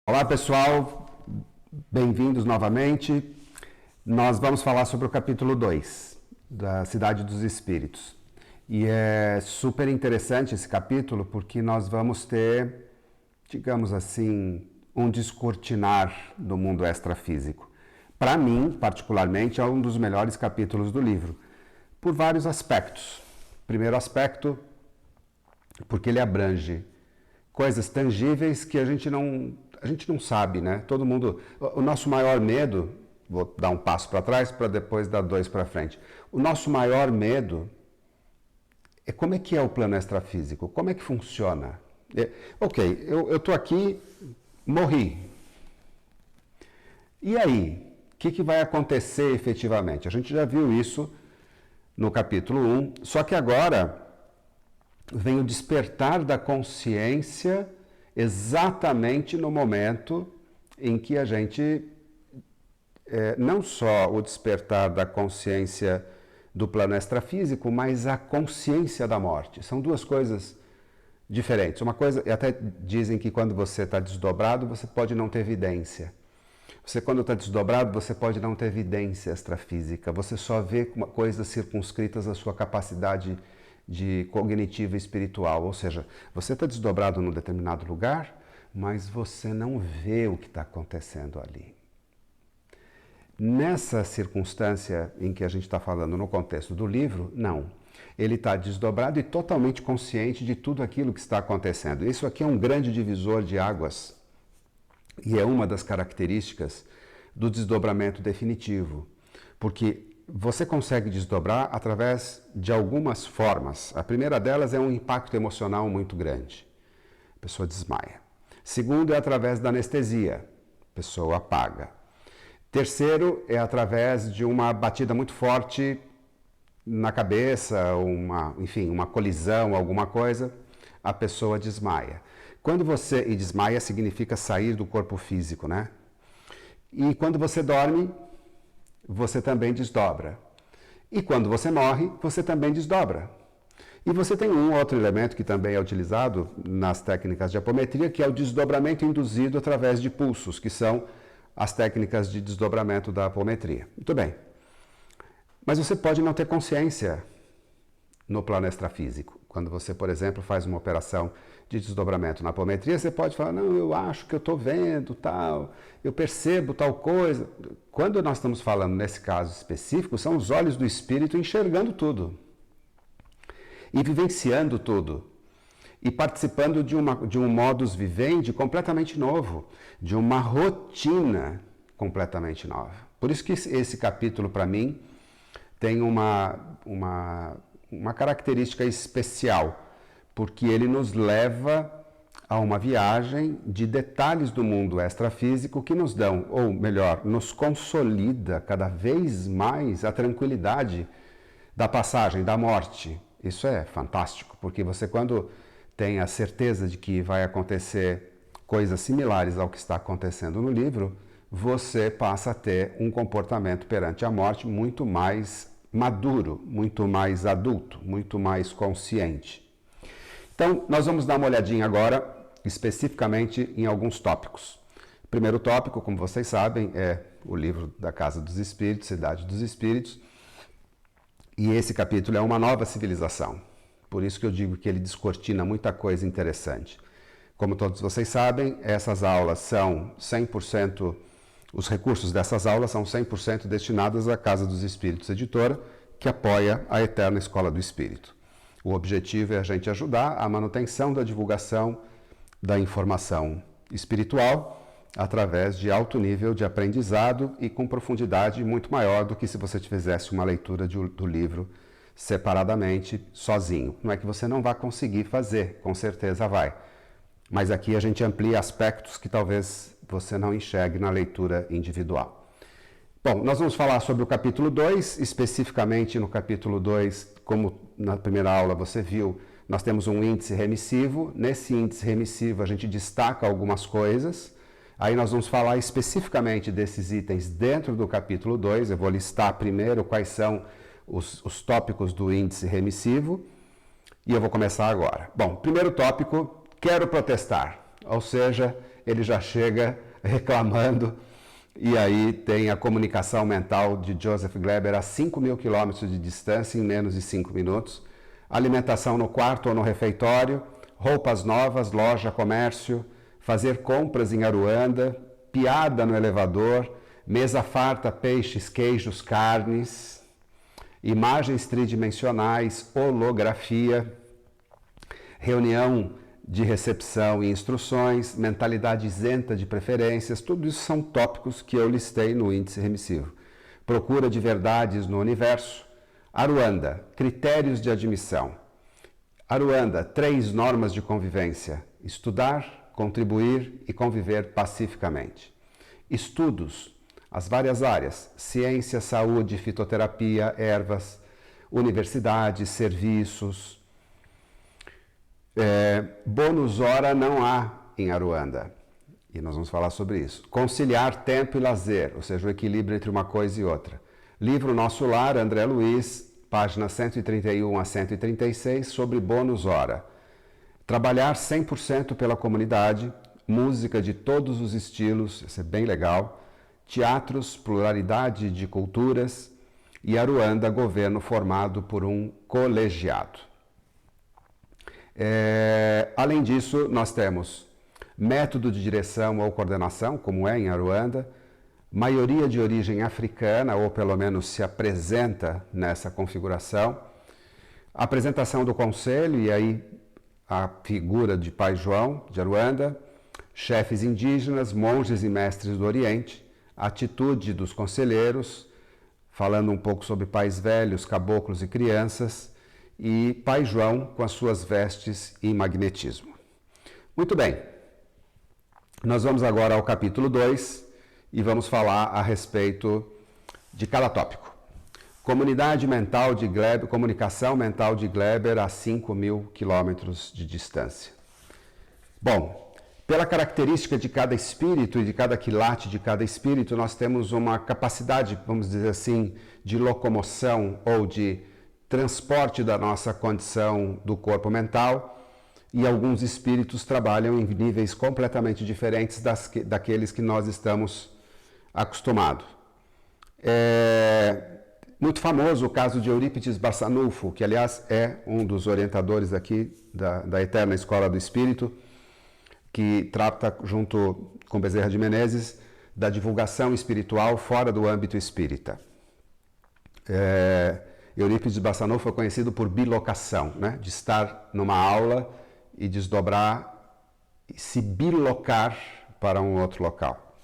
Olá pessoal, bem-vindos novamente. Nós vamos falar sobre o capítulo 2 da Cidade dos Espíritos. E é super interessante esse capítulo porque nós vamos ter, digamos assim, um descortinar do mundo extrafísico. Para mim, particularmente, é um dos melhores capítulos do livro, por vários aspectos. Primeiro aspecto, porque ele abrange coisas tangíveis que a gente não sabe, né? Todo mundo... O nosso maior medo... Vou dar um passo para trás para depois dar dois para frente. O nosso maior medo é como é que é o plano extrafísico, como é que funciona. Ok, eu estou aqui, morri. E aí? O que vai acontecer efetivamente? A gente já viu isso no capítulo 1, só que agora vem o despertar da consciência exatamente no momento em que a gente... não só o despertar da consciência do plano extrafísico, mas a consciência da morte. São duas coisas diferentes. Uma coisa, e até dizem que quando você está desdobrado, você pode não ter evidência. Quando está desdobrado, você pode não ter evidência extrafísica. Você só vê coisas circunscritas à sua capacidade cognitiva e espiritual. Ou seja, você está desdobrado num determinado lugar, mas você não vê o que está acontecendo ali. Nessa circunstância em que a gente está falando no contexto do livro, não. Ele está desdobrado e totalmente consciente de tudo aquilo que está acontecendo. Isso aqui é um grande divisor de águas e é uma das características do desdobramento definitivo, porque você consegue desdobrar através de algumas formas. A primeira delas é um impacto emocional muito grande. A pessoa desmaia. Segundo é através da anestesia. A pessoa apaga. Terceiro é através de uma batida muito forte na cabeça, uma colisão, alguma coisa, a pessoa desmaia. E desmaia significa sair do corpo físico, né? E quando você dorme, você também desdobra. E quando você morre, você também desdobra. E você tem um outro elemento que também é utilizado nas técnicas de apometria, que é o desdobramento induzido através de pulsos, que são as técnicas de desdobramento da apometria. Muito bem. Mas você pode não ter consciência no plano extrafísico. Quando você, por exemplo, faz uma operação de desdobramento na apometria, você pode falar, não, eu acho que eu estou vendo tal, eu percebo tal coisa. Quando nós estamos falando nesse caso específico, são os olhos do espírito enxergando tudo e vivenciando tudo. E participando de um modus vivendi completamente novo, de uma rotina completamente nova. Por isso que esse capítulo, para mim, tem uma característica especial, porque ele nos leva a uma viagem de detalhes do mundo extrafísico que nos dão, ou melhor, nos consolida cada vez mais a tranquilidade da passagem, da morte. Isso é fantástico, porque você quando tem a certeza de que vai acontecer coisas similares ao que está acontecendo no livro, você passa a ter um comportamento perante a morte muito mais maduro, muito mais adulto, muito mais consciente. Então, nós vamos dar uma olhadinha agora, especificamente em alguns tópicos. O primeiro tópico, como vocês sabem, é o livro da Casa dos Espíritos, Cidade dos Espíritos, e esse capítulo é uma nova civilização. Por isso que eu digo que ele descortina muita coisa interessante. Como todos vocês sabem, essas aulas são 100%, os recursos dessas aulas são 100% destinados à Casa dos Espíritos Editora, que apoia a Eterna Escola do Espírito. O objetivo é a gente ajudar a manutenção da divulgação da informação espiritual através de alto nível de aprendizado e com profundidade muito maior do que se você fizesse uma leitura do livro separadamente, sozinho. Não é que você não vai conseguir fazer, com certeza vai. Mas aqui a gente amplia aspectos que talvez você não enxergue na leitura individual. Bom, nós vamos falar sobre o capítulo 2, especificamente no capítulo 2, como na primeira aula você viu, nós temos um índice remissivo. Nesse índice remissivo a gente destaca algumas coisas. Aí nós vamos falar especificamente desses itens dentro do capítulo 2. Eu vou listar primeiro quais são os tópicos do índice remissivo, e eu vou começar agora. Bom, primeiro tópico, quero protestar, ou seja, ele já chega reclamando. E aí tem a comunicação mental de Joseph Gleber a 5.000 quilômetros de distância em menos de 5 minutos. Alimentação no quarto ou no refeitório, roupas novas, loja, comércio, fazer compras em Aruanda, piada no elevador, mesa farta, peixes, queijos, carnes, imagens tridimensionais, holografia, reunião de recepção e instruções, mentalidade isenta de preferências, tudo isso são tópicos que eu listei no índice remissivo. Procura de verdades no universo. Aruanda, critérios de admissão. Aruanda, 3 normas de convivência: estudar, contribuir e conviver pacificamente. Estudos, as várias áreas: ciência, saúde, fitoterapia, ervas, universidades, serviços. Bônus hora não há em Aruanda, e nós vamos falar sobre isso. Conciliar tempo e lazer, ou seja, o equilíbrio entre uma coisa e outra. Livro Nosso Lar, André Luiz, páginas 131 a 136, sobre bônus hora. Trabalhar 100% pela comunidade, música de todos os estilos, isso é bem legal. Teatros, pluralidade de culturas, e Aruanda, governo formado por um colegiado. Além disso, nós temos método de direção ou coordenação, como é em Aruanda, maioria de origem africana, ou pelo menos se apresenta nessa configuração, apresentação do conselho, e aí a figura de Pai João, de Aruanda, chefes indígenas, monges e mestres do Oriente, atitude dos conselheiros, falando um pouco sobre pais velhos, caboclos e crianças, e Pai João com as suas vestes e magnetismo. Muito bem, nós vamos agora ao capítulo 2 e vamos falar a respeito de cada tópico. Comunidade mental de Gleber, comunicação mental de Gleber a 5.000 quilômetros de distância. Bom, pela característica de cada espírito e de cada quilate de cada espírito, nós temos uma capacidade, vamos dizer assim, de locomoção ou de transporte da nossa condição do corpo mental, e alguns espíritos trabalham em níveis completamente diferentes daqueles que nós estamos acostumados. Muito famoso o caso de Eurípides Barçanufo, que aliás é um dos orientadores aqui da Eterna Escola do Espírito, que trata junto com Bezerra de Menezes da divulgação espiritual fora do âmbito espírita. Eurípides Barçanufo foi conhecido por bilocação, né? De estar numa aula e desdobrar, e se bilocar para um outro local.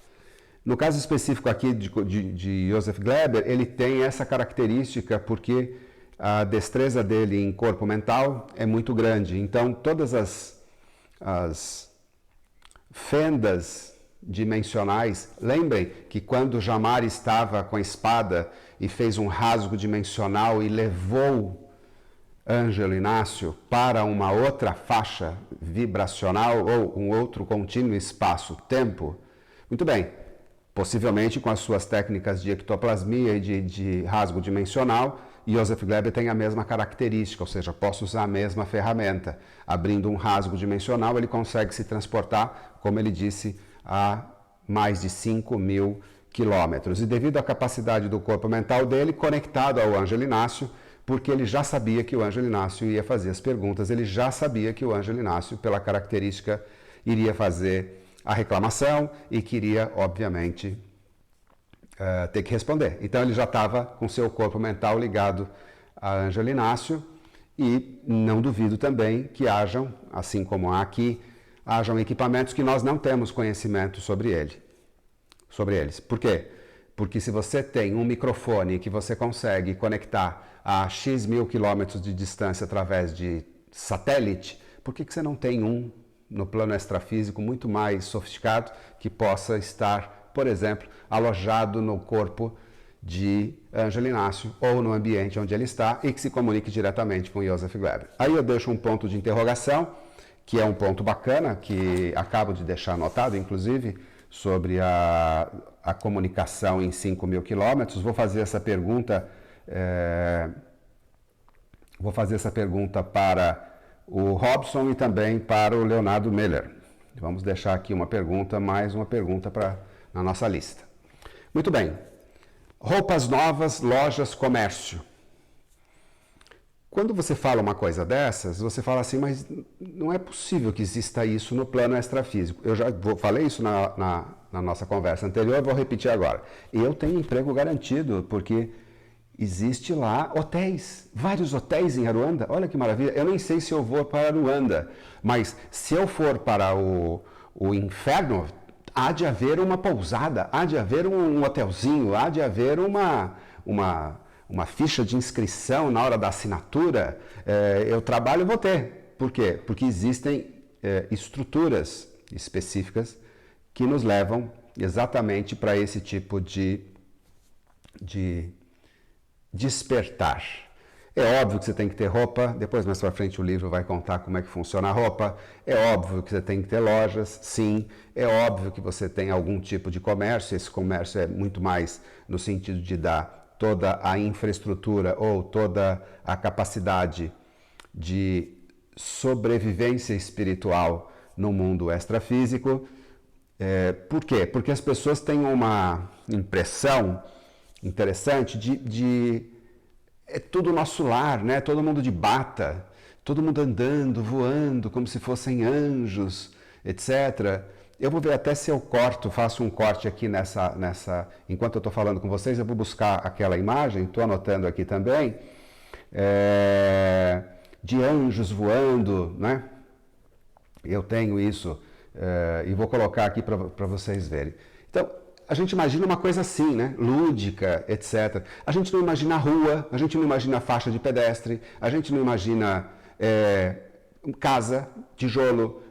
No caso específico aqui de Joseph Gleber, ele tem essa característica porque a destreza dele em corpo mental é muito grande. Então, todas as fendas dimensionais, lembrem que quando Jamar estava com a espada e fez um rasgo dimensional e levou Ângelo Inácio para uma outra faixa vibracional ou um outro contínuo espaço-tempo, muito bem, possivelmente com as suas técnicas de ectoplasmia e de rasgo dimensional, Joseph Gleber tem a mesma característica, ou seja, posso usar a mesma ferramenta. Abrindo um rasgo dimensional, ele consegue se transportar, como ele disse, a mais de 5.000 quilômetros. E devido à capacidade do corpo mental dele, conectado ao Ângelo Inácio, porque ele já sabia que o Ângelo Inácio ia fazer as perguntas, ele já sabia que o Ângelo Inácio, pela característica, iria fazer a reclamação e queria, obviamente, ter que responder. Então ele já estava com seu corpo mental ligado a Ângelo Inácio, e não duvido também que hajam, assim como há aqui, hajam equipamentos que nós não temos conhecimento sobre eles. Por quê? Porque se você tem um microfone que você consegue conectar a X mil quilômetros de distância através de satélite, por que você não tem um no plano extrafísico muito mais sofisticado que possa estar, por exemplo, alojado no corpo de Ângelo Inácio ou no ambiente onde ele está e que se comunique diretamente com Joseph Gleber? Aí eu deixo um ponto de interrogação, que é um ponto bacana, que acabo de deixar anotado, inclusive, sobre a comunicação em 5.000 quilômetros. Vou fazer essa pergunta para o Robson e também para o Leonardo Miller. Vamos deixar aqui uma pergunta, mais uma pergunta na nossa lista. Muito bem. Roupas novas, lojas, comércio. Quando você fala uma coisa dessas, você fala assim, mas não é possível que exista isso no plano extrafísico. Eu já falei isso na nossa conversa anterior, vou repetir agora. Eu tenho emprego garantido, porque existe lá hotéis, vários hotéis em Aruanda. Olha que maravilha. Eu nem sei se eu vou para Aruanda, mas se eu for para o inferno, há de haver uma pousada, há de haver um hotelzinho, há de haver uma ficha de inscrição na hora da assinatura. Eu trabalho e vou ter. Por quê? Porque existem estruturas específicas que nos levam exatamente para esse tipo de despertar. É óbvio que você tem que ter roupa, depois mais para frente o livro vai contar como é que funciona a roupa. É óbvio que você tem que ter lojas, sim. É óbvio que você tem algum tipo de comércio. Esse comércio é muito mais no sentido de dar toda a infraestrutura ou toda a capacidade de sobrevivência espiritual no mundo extrafísico. Por quê? Porque as pessoas têm uma impressão interessante é tudo nosso lar, né? Todo mundo de bata, todo mundo andando, voando, como se fossem anjos, etc. Eu vou ver até se eu faço um corte aqui enquanto eu estou falando com vocês, eu vou buscar aquela imagem, estou anotando aqui também, de anjos voando, né? Eu tenho isso e vou colocar aqui para vocês verem. Então, a gente imagina uma coisa assim, né? Lúdica, etc. A gente não imagina a rua, a gente não imagina a faixa de pedestre, a gente não imagina casa, tijolo,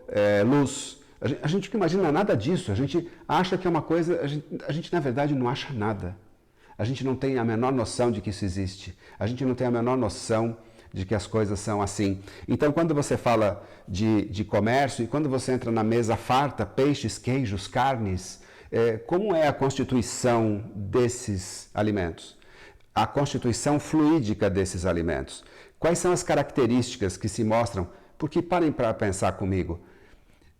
luz. A gente não imagina nada disso. A gente acha que é uma coisa... A gente, na verdade, não acha nada. A gente não tem a menor noção de que isso existe. A gente não tem a menor noção de que as coisas são assim. Então, quando você fala de comércio e quando você entra na mesa farta, peixes, queijos, carnes... como é a constituição desses alimentos? A constituição fluídica desses alimentos. Quais são as características que se mostram? Porque parem para pensar comigo.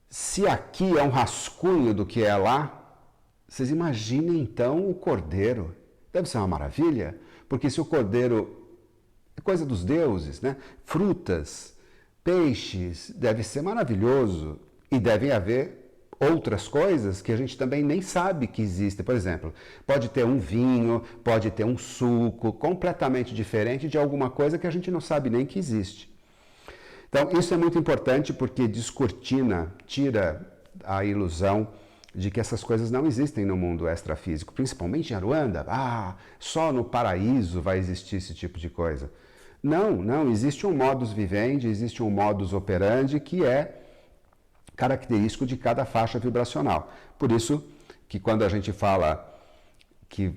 Se aqui é um rascunho do que é lá, vocês imaginem então o cordeiro. Deve ser uma maravilha, porque se o cordeiro é coisa dos deuses, né? Frutas, peixes, deve ser maravilhoso. E devem haver outras coisas que a gente também nem sabe que existem. Por exemplo, pode ter um vinho, pode ter um suco completamente diferente de alguma coisa que a gente não sabe nem que existe. Então, isso é muito importante porque descortina, tira a ilusão de que essas coisas não existem no mundo extrafísico, principalmente em Aruanda. Só no paraíso vai existir esse tipo de coisa. Não, existe um modus vivendi, existe um modus operandi que é característico de cada faixa vibracional. Por isso que quando a gente fala que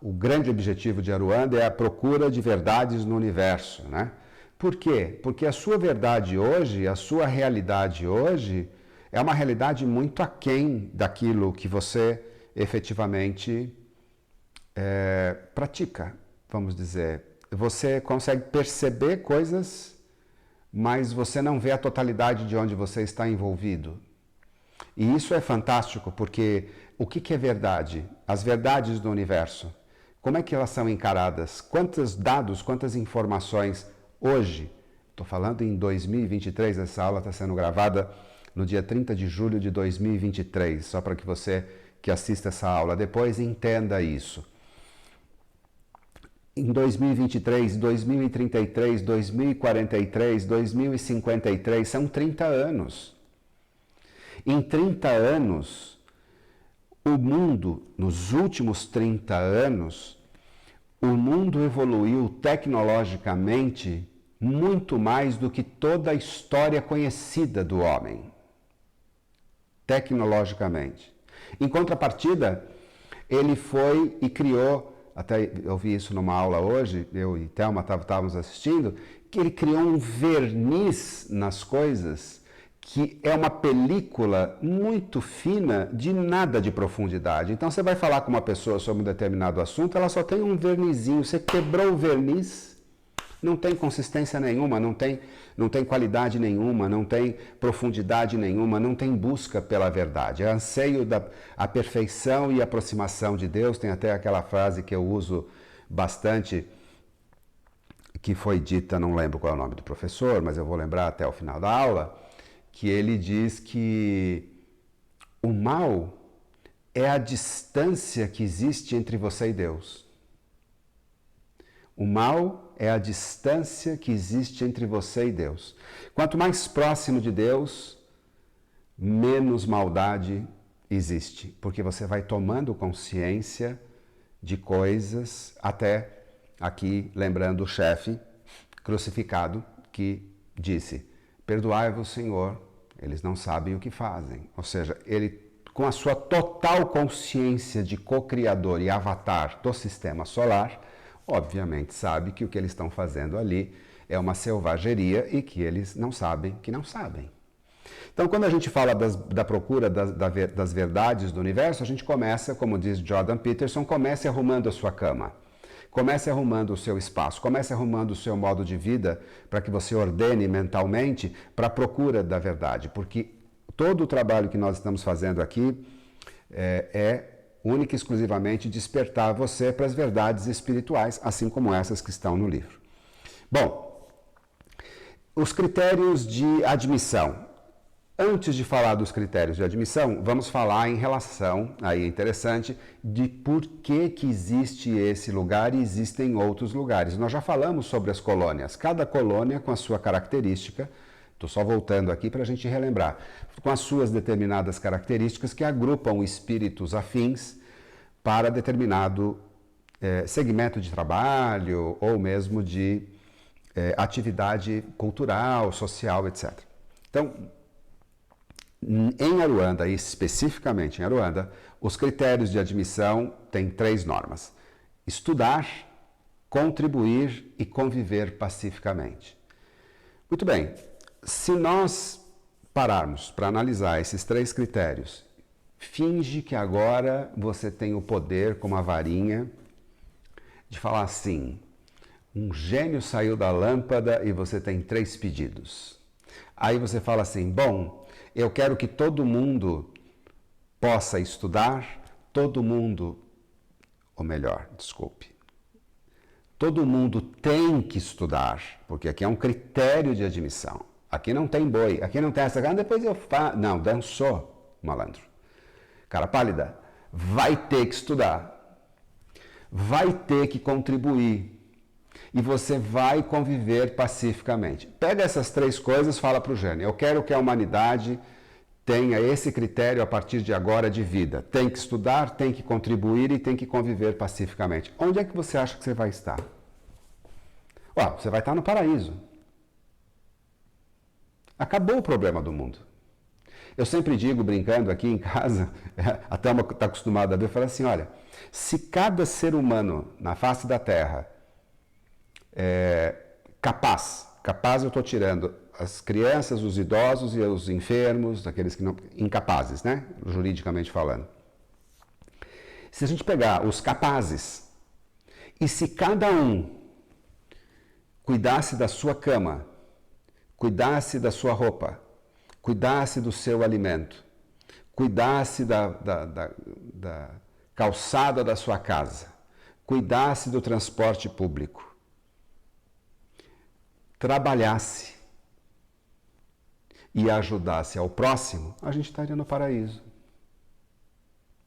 o grande objetivo de Aruanda é a procura de verdades no universo, né? Por quê? Porque a sua verdade hoje, a sua realidade hoje, é uma realidade muito aquém daquilo que você efetivamente pratica, vamos dizer. Você consegue perceber coisas, mas você não vê a totalidade de onde você está envolvido. E isso é fantástico, porque o que é verdade? As verdades do universo. Como é que elas são encaradas? Quantos dados, quantas informações hoje? Estou falando em 2023, essa aula está sendo gravada no dia 30 de julho de 2023, só para que você que assista essa aula depois entenda isso. Em 2023, 2033, 2043, 2053, são 30 anos. Em 30 anos, o mundo, nos últimos 30 anos, o mundo evoluiu tecnologicamente muito mais do que toda a história conhecida do homem. Tecnologicamente. Em contrapartida, ele foi e criou, até eu vi isso numa aula hoje, eu e Thelma estávamos assistindo, que ele criou um verniz nas coisas que é uma película muito fina de nada de profundidade. Então você vai falar com uma pessoa sobre um determinado assunto, ela só tem um vernizinho, você quebrou o verniz, Não tem consistência nenhuma, não tem qualidade nenhuma, não tem profundidade nenhuma, não tem busca pela verdade. É anseio a perfeição e aproximação de Deus. Tem até aquela frase que eu uso bastante, que foi dita, não lembro qual é o nome do professor, mas eu vou lembrar até o final da aula, que ele diz que o mal é a distância que existe entre você e Deus. O mal é a distância que existe entre você e Deus. Quanto mais próximo de Deus, menos maldade existe, porque você vai tomando consciência de coisas, até aqui lembrando o chefe crucificado que disse: perdoai-vos, Senhor, eles não sabem o que fazem. Ou seja, ele, com a sua total consciência de co-criador e avatar do sistema solar, obviamente sabe que o que eles estão fazendo ali é uma selvageria e que eles não sabem que não sabem. Então, quando a gente fala da procura das verdades do universo, a gente começa, como diz Jordan Peterson, comece arrumando a sua cama. Comece arrumando o seu espaço, comece arrumando o seu modo de vida para que você ordene mentalmente para a procura da verdade, porque todo o trabalho que nós estamos fazendo aqui é única e exclusivamente despertar você para as verdades espirituais, assim como essas que estão no livro. Bom, os critérios de admissão. Antes de falar dos critérios de admissão, vamos falar em relação, aí é interessante, de por que existe esse lugar e existem outros lugares. Nós já falamos sobre as colônias, cada colônia com a sua característica, estou só voltando aqui para a gente relembrar, com as suas determinadas características que agrupam espíritos afins para determinado segmento de trabalho ou mesmo de atividade cultural, social, etc. Então, em Aruanda, e especificamente em Aruanda, os critérios de admissão têm 3 normas: estudar, contribuir e conviver pacificamente. Muito bem, se nós pararmos para analisar esses 3 critérios, finge que agora você tem o poder, com uma varinha, de falar assim: um gênio saiu da lâmpada e você tem 3 pedidos. Aí você fala assim: bom, eu quero que todo mundo possa estudar, todo mundo tem que estudar, porque aqui é um critério de admissão. Aqui não tem boi, aqui não tem essa, depois eu faço. Não, dançou, malandro. Cara pálida, vai ter que estudar, vai ter que contribuir e você vai conviver pacificamente. Pega essas 3 coisas, fala para o gênio: eu quero que a humanidade tenha esse critério a partir de agora de vida. Tem que estudar, tem que contribuir e tem que conviver pacificamente. Onde é que você acha que você vai estar? Você vai estar no paraíso. Acabou o problema do mundo. Eu sempre digo, brincando aqui em casa, até uma está acostumado a ver, eu falo assim: olha, se cada ser humano na face da Terra capaz eu estou tirando as crianças, os idosos e os enfermos, aqueles que não, incapazes, né, juridicamente falando. Se a gente pegar os capazes e se cada um cuidasse da sua cama, cuidasse da sua roupa, cuidasse do seu alimento, cuidasse da calçada da sua casa, cuidasse do transporte público, trabalhasse e ajudasse ao próximo, a gente estaria no paraíso.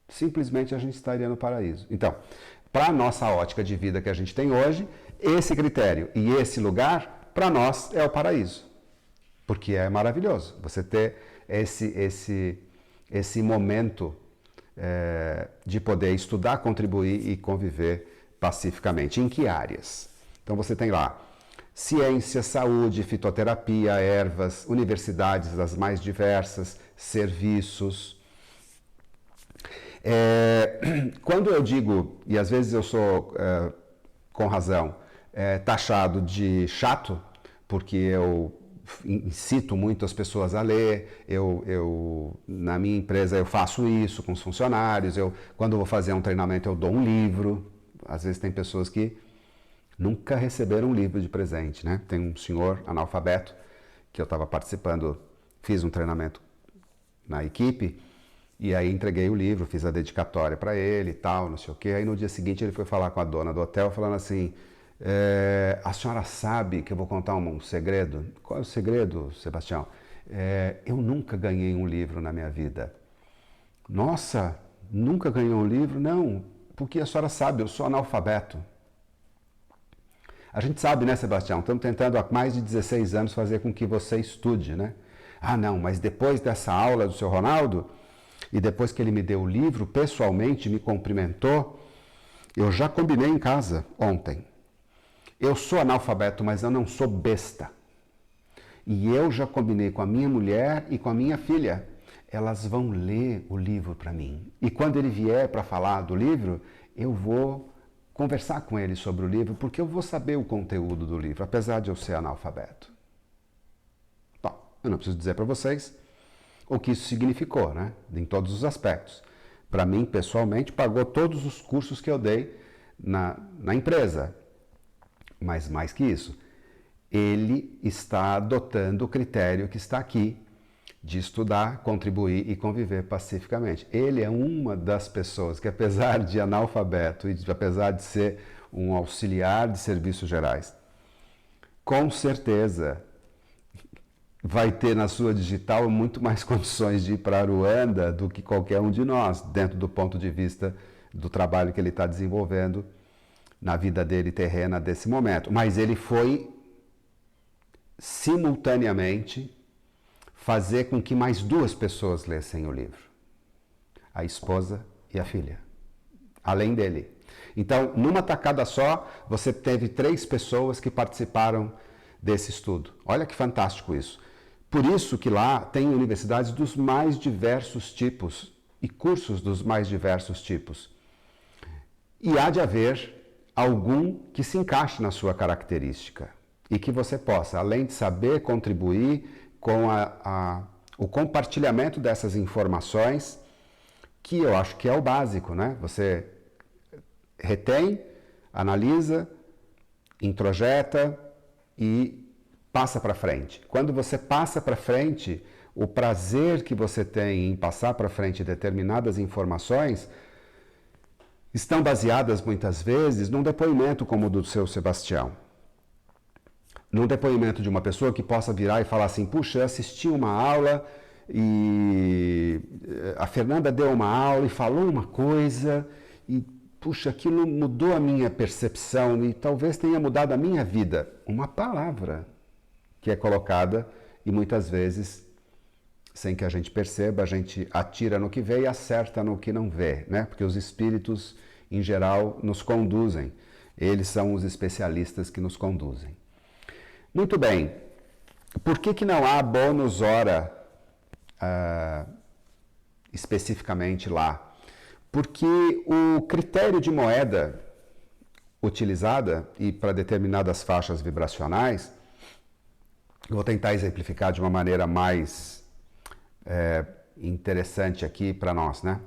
Simplesmente a gente estaria no paraíso. Então, para a nossa ótica de vida que a gente tem hoje, esse critério e esse lugar, para nós, é o paraíso. Porque é maravilhoso você ter esse momento de poder estudar, contribuir e conviver pacificamente. Em que áreas? Então você tem lá ciência, saúde, fitoterapia, ervas, universidades das mais diversas, serviços. Quando eu digo, e às vezes eu sou, com razão, taxado de chato, porque eu incito muito as pessoas a ler, na minha empresa eu faço isso com os funcionários, quando eu vou fazer um treinamento eu dou um livro, às vezes tem pessoas que nunca receberam um livro de presente, né? Tem um senhor analfabeto que eu estava participando, fiz um treinamento na equipe, e aí entreguei o livro, fiz a dedicatória para ele e tal, não sei o quê. Aí no dia seguinte ele foi falar com a dona do hotel, falando assim, a senhora sabe que eu vou contar um segredo? Qual é o segredo, Sebastião? Eu nunca ganhei um livro na minha vida. Nossa, nunca ganhou um livro? Não, porque a senhora sabe, eu sou analfabeto. A gente sabe, né, Sebastião? Estamos tentando há mais de 16 anos fazer com que você estude, né? Ah, não, mas depois dessa aula do seu Ronaldo, e depois que ele me deu o livro, pessoalmente me cumprimentou, eu já combinei em casa ontem. Eu sou analfabeto, mas eu não sou besta. E eu já combinei com a minha mulher e com a minha filha. Elas vão ler o livro para mim. E quando ele vier para falar do livro, eu vou conversar com ele sobre o livro, porque eu vou saber o conteúdo do livro, apesar de eu ser analfabeto. Bom, eu não preciso dizer para vocês o que isso significou, né? Em todos os aspectos. Para mim, pessoalmente, pagou todos os cursos que eu dei na empresa. Mas mais que isso, ele está adotando o critério que está aqui de estudar, contribuir e conviver pacificamente. Ele é uma das pessoas que, apesar de analfabeto e apesar de ser um auxiliar de serviços gerais, com certeza vai ter na sua digital muito mais condições de ir para Aruanda do que qualquer um de nós, dentro do ponto de vista do trabalho que ele está desenvolvendo na vida dele terrena desse momento. Mas ele foi simultaneamente fazer com que mais duas pessoas lessem o livro, a esposa e a filha, além dele. Então, numa tacada só, você teve 3 pessoas que participaram desse estudo. Olha que fantástico isso. Por isso que lá tem universidades dos mais diversos tipos e cursos dos mais diversos tipos. E há de haver algum que se encaixe na sua característica e que você possa, além de saber contribuir com o compartilhamento dessas informações, que eu acho que é o básico, né? Você retém, analisa, introjeta e passa para frente. Quando você passa para frente, o prazer que você tem em passar para frente determinadas informações estão baseadas muitas vezes num depoimento como o do seu Sebastião. Num depoimento de uma pessoa que possa virar e falar assim, puxa, eu assisti uma aula e a Fernanda deu uma aula e falou uma coisa e, puxa, aquilo mudou a minha percepção e talvez tenha mudado a minha vida. Uma palavra que é colocada e muitas vezes, sem que a gente perceba, a gente atira no que vê e acerta no que não vê, né? Porque os espíritos, em geral, nos conduzem. Eles são os especialistas que nos conduzem. Muito bem. Por que não há bônus hora especificamente lá? Porque o critério de moeda utilizada e para determinadas faixas vibracionais, eu vou tentar exemplificar de uma maneira mais interessante aqui para nós, né?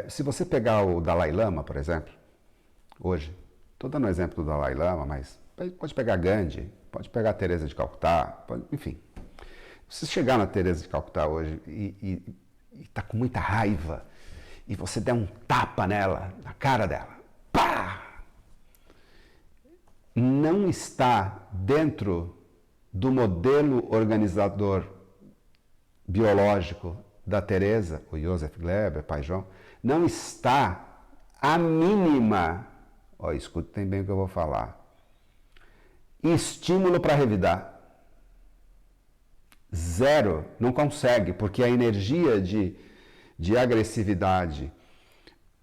Se você pegar o Dalai Lama, por exemplo, hoje, estou dando um exemplo do Dalai Lama, mas pode pegar Gandhi, pode pegar Teresa de Calcutá, enfim. Se você chegar na Teresa de Calcutá hoje e está com muita raiva e você der um tapa nela, na cara dela, pá! Não está dentro do modelo organizador biológico da Teresa, o Joseph Gleber, Pai João, não está a mínima, escutem bem o que eu vou falar, estímulo para revidar. Zero, não consegue, porque a energia de agressividade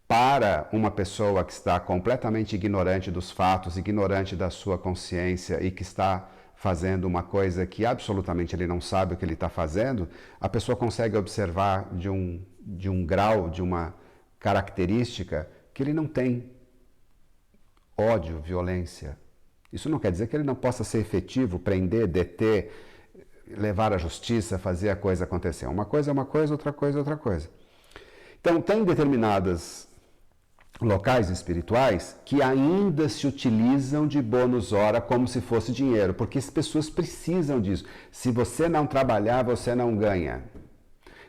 para uma pessoa que está completamente ignorante dos fatos, ignorante da sua consciência e que está fazendo uma coisa que absolutamente ele não sabe o que ele está fazendo, a pessoa consegue observar de um grau, de uma característica que ele não tem ódio, violência. Isso não quer dizer que ele não possa ser efetivo, prender, deter, levar à justiça, fazer a coisa acontecer. Uma coisa é uma coisa, outra coisa é outra coisa. Então, tem determinadas locais espirituais que ainda se utilizam de bônus hora como se fosse dinheiro, porque as pessoas precisam disso. Se você não trabalhar, você não ganha.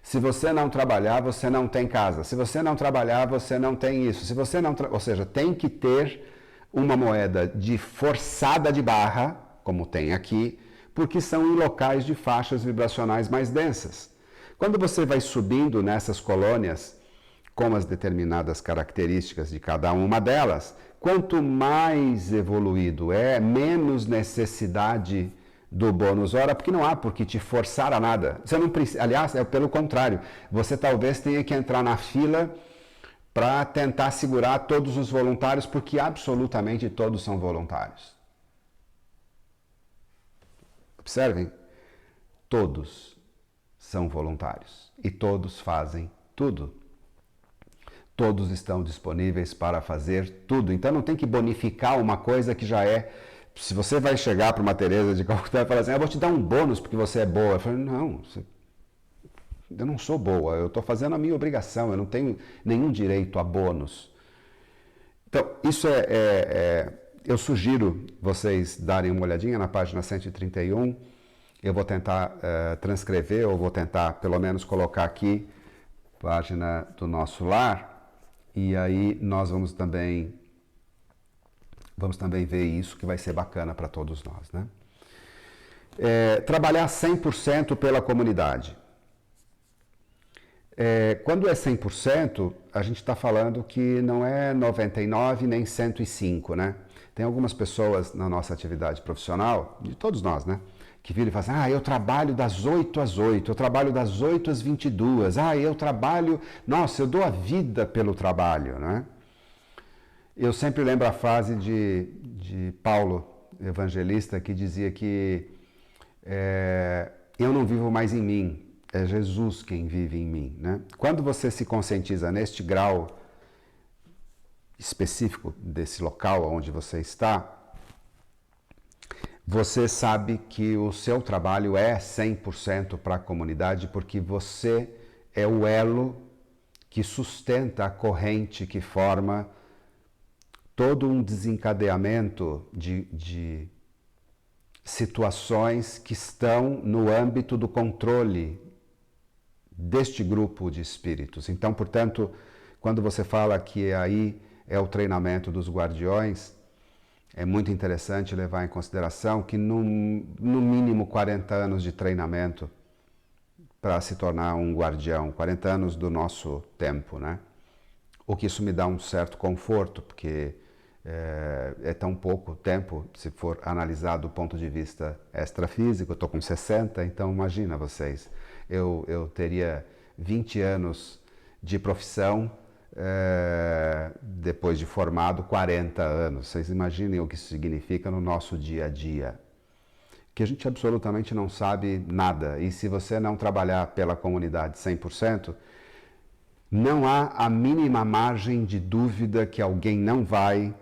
Se você não trabalhar, você não tem casa. Se você não trabalhar, você não tem isso. Se você não, ou seja, tem que ter uma moeda de forçada de barra, como tem aqui, porque são em locais de faixas vibracionais mais densas. Quando você vai subindo nessas colônias, com as determinadas características de cada uma delas, quanto mais evoluído é, menos necessidade do bônus hora, porque não há por que te forçar a nada. Você não precisa, aliás, é pelo contrário, você talvez tenha que entrar na fila para tentar segurar todos os voluntários, porque absolutamente todos são voluntários. Observem, todos são voluntários e todos fazem tudo. Todos estão disponíveis para fazer tudo. Então não tem que bonificar uma coisa que já é. Se você vai chegar para uma Teresa de Calcutá e falar assim, eu vou te dar um bônus porque você é boa. Eu falo, não, eu não sou boa, eu estou fazendo a minha obrigação, eu não tenho nenhum direito a bônus. Então, isso eu sugiro vocês darem uma olhadinha na página 131. Eu vou tentar transcrever, ou vou tentar pelo menos colocar aqui, página do nosso lar. E aí nós vamos também ver isso, que vai ser bacana para todos nós, né? Trabalhar 100% pela comunidade. Quando é 100%, a gente está falando que não é 99 nem 105, né? Tem algumas pessoas na nossa atividade profissional, de todos nós, né? Que viram e falam assim, eu trabalho das 8 às 8, eu trabalho das 8 às 22, eu trabalho, nossa, eu dou a vida pelo trabalho, né? Eu sempre lembro a frase de Paulo, evangelista, que dizia que eu não vivo mais em mim, é Jesus quem vive em mim, né? Quando você se conscientiza neste grau específico desse local onde você está, você sabe que o seu trabalho é 100% para a comunidade, porque você é o elo que sustenta a corrente que forma todo um desencadeamento de situações que estão no âmbito do controle deste grupo de espíritos. Então, portanto, quando você fala que aí é o treinamento dos guardiões, é muito interessante levar em consideração que no mínimo 40 anos de treinamento para se tornar um guardião, 40 anos do nosso tempo, né? O que isso me dá um certo conforto, porque é tão pouco tempo, se for analisar do ponto de vista extrafísico. Eu estou com 60, então imagina vocês, eu teria 20 anos de profissão, depois de formado, 40 anos. Vocês imaginem o que isso significa no nosso dia a dia. Que a gente absolutamente não sabe nada. E se você não trabalhar pela comunidade 100%, não há a mínima margem de dúvida que alguém não vai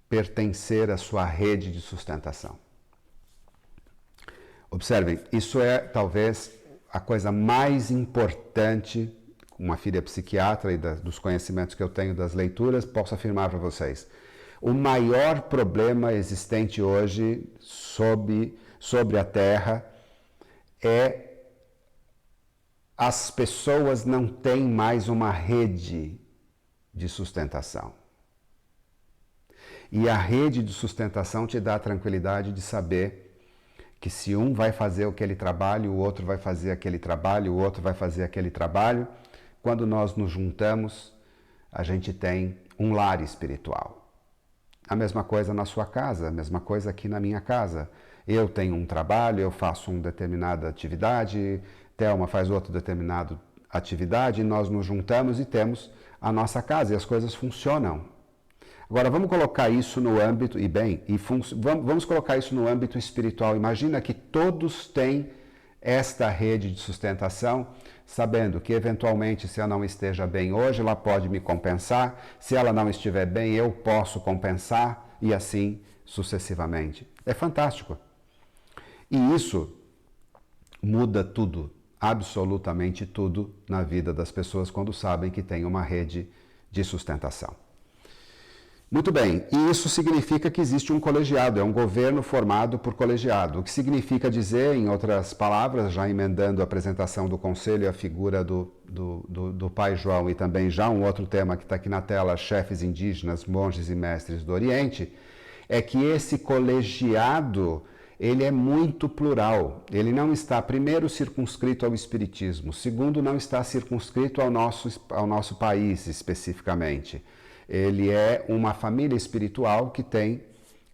pertencer à sua rede de sustentação. Observem, isso é talvez a coisa mais importante. Uma filha psiquiatra e dos conhecimentos que eu tenho das leituras, posso afirmar para vocês. O maior problema existente hoje sobre a Terra é as pessoas não têm mais uma rede de sustentação. E a rede de sustentação te dá a tranquilidade de saber que se um vai fazer aquele trabalho, o outro vai fazer aquele trabalho, o outro vai fazer aquele trabalho. Quando nós nos juntamos, a gente tem um lar espiritual. A mesma coisa na sua casa, a mesma coisa aqui na minha casa. Eu tenho um trabalho, eu faço uma determinada atividade, Thelma faz outra determinada atividade, e nós nos juntamos e temos a nossa casa, e as coisas funcionam. Agora, vamos colocar isso no âmbito, vamos colocar isso no âmbito espiritual. Imagina que todos têm esta rede de sustentação, sabendo que eventualmente, se eu não esteja bem hoje, ela pode me compensar, se ela não estiver bem, eu posso compensar, e assim sucessivamente. É fantástico. E isso muda tudo, absolutamente tudo, na vida das pessoas quando sabem que tem uma rede de sustentação. Muito bem, e isso significa que existe um colegiado, é um governo formado por colegiado, o que significa dizer, em outras palavras, já emendando a apresentação do Conselho e a figura do Pai João e também já um outro tema que está aqui na tela, chefes indígenas, monges e mestres do Oriente, é que esse colegiado, ele é muito plural, ele não está, primeiro, circunscrito ao Espiritismo, segundo, não está circunscrito ao nosso país especificamente. Ele é uma família espiritual que tem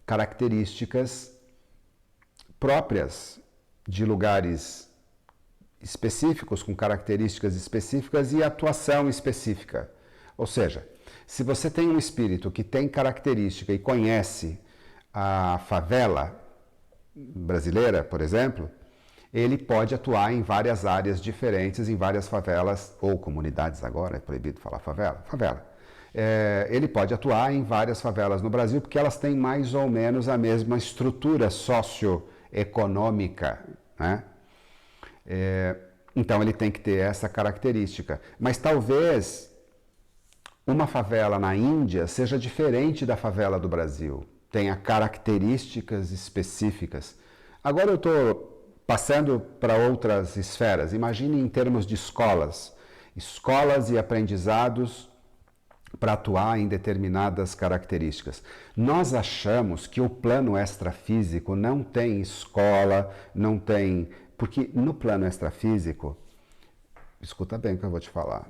características próprias de lugares específicos, com características específicas e atuação específica. Ou seja, se você tem um espírito que tem característica e conhece a favela brasileira, por exemplo, ele pode atuar em várias áreas diferentes, em várias favelas, ou comunidades agora, é proibido falar favela. Ele pode atuar em várias favelas no Brasil, porque elas têm mais ou menos a mesma estrutura socioeconômica, né? Então ele tem que ter essa característica. Mas talvez uma favela na Índia seja diferente da favela do Brasil, tenha características específicas. Agora eu estou passando para outras esferas. Imagine em termos de escolas e aprendizados para atuar em determinadas características. Nós achamos que o plano extrafísico não tem escola, não tem... Porque no plano extrafísico, escuta bem o que eu vou te falar,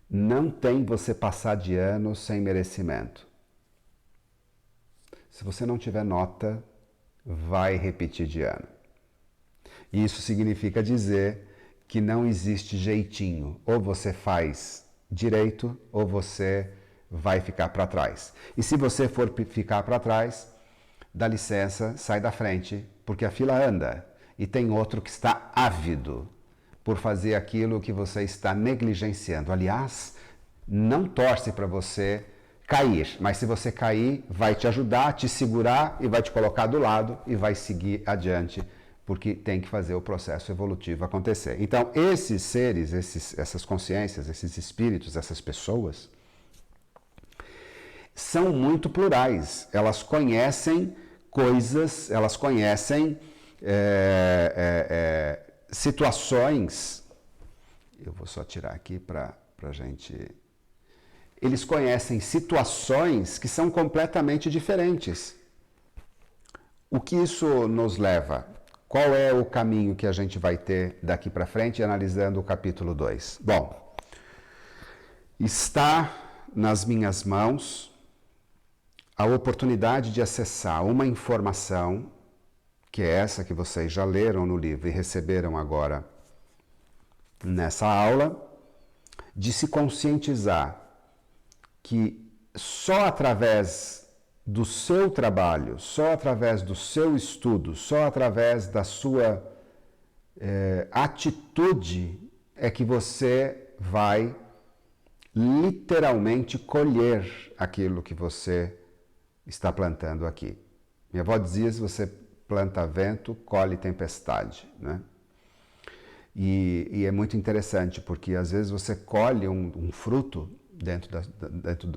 não tem você passar de ano sem merecimento. Se você não tiver nota, vai repetir de ano. E isso significa dizer que não existe jeitinho. Ou você faz direito ou você vai ficar para trás. E se você for ficar para trás, dá licença, sai da frente, porque a fila anda e tem outro que está ávido por fazer aquilo que você está negligenciando. Aliás, não torce para você cair, mas se você cair, vai te ajudar, te segurar e vai te colocar do lado e vai seguir adiante, porque tem que fazer o processo evolutivo acontecer. Então, esses seres, essas consciências, esses espíritos, essas pessoas, são muito plurais. Elas conhecem coisas, elas conhecem situações. Eu vou só tirar aqui para a gente... Eles conhecem situações que são completamente diferentes. O que isso nos leva? Qual é o caminho que a gente vai ter daqui para frente, analisando o capítulo 2? Bom, está nas minhas mãos a oportunidade de acessar uma informação, que é essa que vocês já leram no livro e receberam agora nessa aula, de se conscientizar que só através do seu trabalho, só através do seu estudo, só através da sua atitude é que você vai literalmente colher aquilo que você está plantando aqui. Minha avó dizia, se você planta vento, colhe tempestade, né? E é muito interessante, porque às vezes você colhe um fruto dentro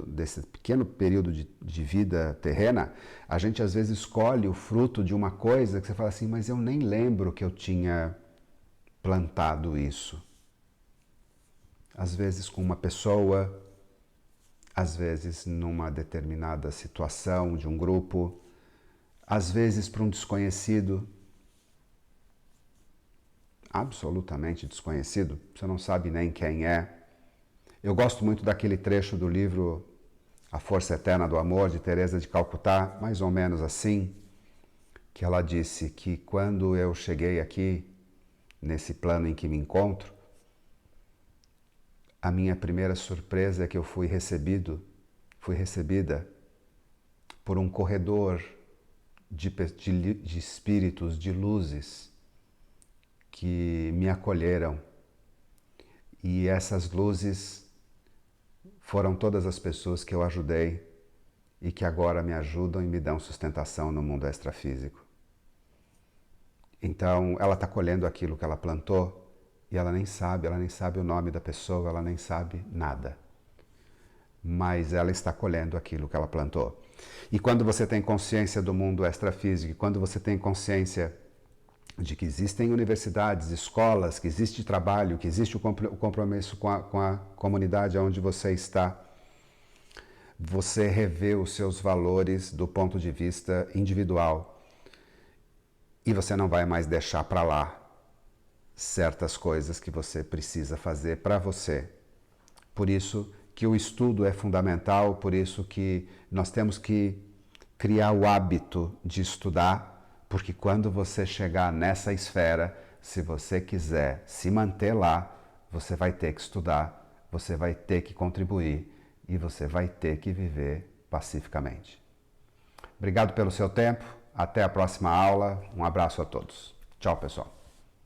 desse pequeno período de vida terrena. A gente às vezes escolhe o fruto de uma coisa que você fala assim, mas eu nem lembro que eu tinha plantado isso. Às vezes com uma pessoa, às vezes numa determinada situação de um grupo, às vezes para um desconhecido, absolutamente desconhecido, você não sabe nem quem é. Eu gosto muito daquele trecho do livro A Força Eterna do Amor, de Teresa de Calcutá, mais ou menos assim, que ela disse que quando eu cheguei aqui, nesse plano em que me encontro, a minha primeira surpresa é que eu fui recebida por um corredor de espíritos, de luzes, que me acolheram. E essas luzes foram todas as pessoas que eu ajudei e que agora me ajudam e me dão sustentação no mundo extrafísico. Então, ela está colhendo aquilo que ela plantou e ela nem sabe o nome da pessoa, ela nem sabe nada. mas ela está colhendo aquilo que ela plantou. E quando você tem consciência do mundo extrafísico, quando você tem consciência de que existem universidades, escolas, que existe trabalho, que existe o compromisso com a comunidade onde você está, você revê os seus valores do ponto de vista individual e você não vai mais deixar para lá certas coisas que você precisa fazer para você. Por isso que o estudo é fundamental, por isso que nós temos que criar o hábito de estudar, porque quando você chegar nessa esfera, se você quiser se manter lá, você vai ter que estudar, você vai ter que contribuir e você vai ter que viver pacificamente. Obrigado pelo seu tempo, até a próxima aula, um abraço a todos. Tchau, pessoal.